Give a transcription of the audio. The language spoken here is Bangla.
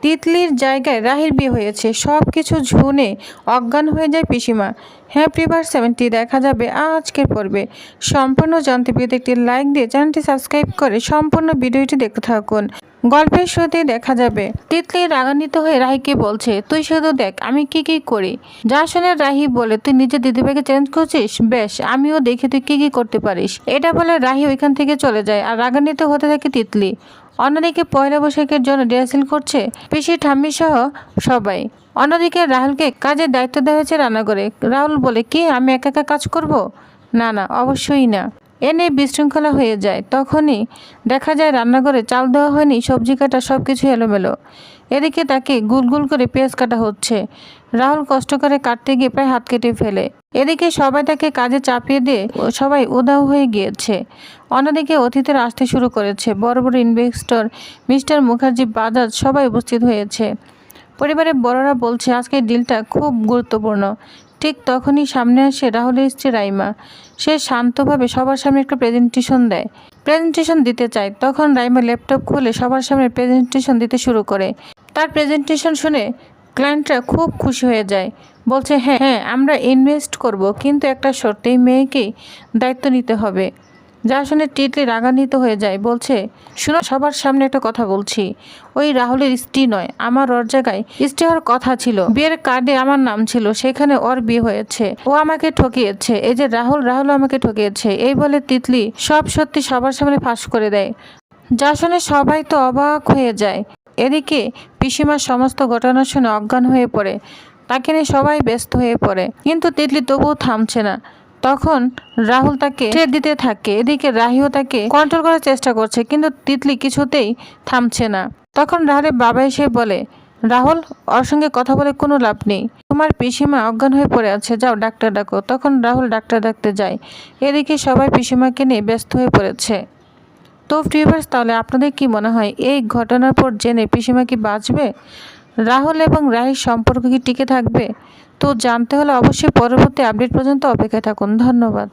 তিতলির জায়গায় রাহির বিয়ে হয়েছে। সব কিছু শুনে অজ্ঞান হয়ে যায় পিসিমা। হ্যাঁ প্রিভার 70 দেখা যাবে আজকের পর্বে। সম্পূর্ণ জানতে পেতে একটি লাইক দিয়ে চ্যানেলটি সাবস্ক্রাইব করে সম্পূর্ণ ভিডিওটি দেখতে থাকুন। গল্পের শুরুতেই দেখা যাবে তিতলি রাগান্বিত হয়ে রাহিকে বলছে, তুই শুধু দেখ আমি কি করি। যা শুনে রাহি বলে, তুই নিজে দিদিভাইকে চেঞ্জ করছিস, বেশ আমিও দেখি তুই কি করতে পারিস। এটা বলে রাহি ওইখান থেকে চলে যায় আর রাগান্বিত হতে থাকে তিতলি। অন্যদিকে পয়লা বৈশাখের জন্য রিহার্সেল করছে পিসি ঠাম্মি সহ সবাই। অন্যদিকে রাহুলকে কাজের দায়িত্ব দেওয়া হয়েছে রান্নাঘরে। রাহুল বলে, কি আমি একা একা কাজ করব? না অবশ্যই না। এনে বিশৃঙ্খলা হয়ে যায়। তখনই দেখা যায় রান্নাঘরে চাল দেওয়া হয়নি, সবজি কাটা সব কিছু এলোমেলো। এদিকে তাকে গুলগুল করে পেঁয়াজ কাটা হচ্ছে। রাহুল কষ্ট করে কাটতে গিয়ে প্রায় হাত কেটে ফেলে। এদিকে সবাই তাকে কাজে চাপিয়ে দিয়ে সবাই উদাও হয়ে গিয়েছে। অন্যদিকে অতিথিরা আসতে শুরু করেছে। বড় বড় ইনভেস্টর মিস্টার মুখার্জি, বাজাজ সবাই উপস্থিত হয়েছে। পরিবারের বড়রা বলছে আজকের ডিলটা খুব গুরুত্বপূর্ণ। ঠিক তখনই সামনে আসে রাহুলের স্ত্রী রাইমা। সে শান্তভাবে সবার সামনে একটা প্রেজেন্টেশন দিতে চায়। তখন রাইমা ল্যাপটপ খুলে সবার সামনে প্রেজেন্টেশন দিতে শুরু করে। তার প্রেজেন্টেশন শুনে ক্লায়েন্টরা খুব খুশি হয়ে যায়। বলছে, হ্যাঁ আমরা ইনভেস্ট করব, কিন্তু একটা শর্তে, এই মেয়েকেই দায়িত্ব নিতে হবে। যা শুনে তিতলি রাগান্বিত হয়ে যায়। বলছে, শুনো, সবার সামনে একটা কথা বলছি, ওই রাহুলের স্ত্রী নয়, আমার ওর জায়গায় স্ত্রী হওয়ার কথা ছিল। বিয়ের কার্ডে আমার নাম ছিল, সেখানে ওর বিয়ে হয়েছে। ও আমাকে ঠকিয়েছে। এই যে রাহুলও আমাকে ঠকিয়েছে। এই বলে তিতলি সব সত্যি সবার সামনে ফাঁস করে দেয়। যা শুনে সবাই তো অবাক হয়ে যায়। এদিকে পিসিমার সমস্ত ঘটনা শুনে অজ্ঞান হয়ে পড়ে। তাকে নিয়ে সবাই ব্যস্ত হয়ে পড়ে, কিন্তু তিতলি তবুও থামছে না। তখন রাহুল তাকে ছেড়ে দিতে থাকে। এদিকে রাহিও তাকে কন্ট্রোল করার চেষ্টা করছে, কিন্তু তিতলি কিছুতেই থামছে না। তখন রাহুলের বাবা এসে বলে, রাহুল, ওর সঙ্গে কথা বলে কোনো লাভ নেই। তোমার পিসিমা অজ্ঞান হয়ে পড়ে আছে, যাও ডাক্তার ডাকো। তখন রাহুল ডাক্তার ডাকতে যায়। এদিকে সবাই পিসিমাকে নিয়ে ব্যস্ত হয়ে পড়েছে। তো ভিউয়ার্স, তাহলে আপনাদের কি মনে হয় এই ঘটনার পর জেনে পিসিমা কি বাঁচবে? রাহুল এবং রাহির সম্পর্ক কি টিকে থাকবে? তো জানতে হলে অবশ্যই পরবর্তী আপডেট পর্যন্ত অপেক্ষায় থাকুন। ধন্যবাদ।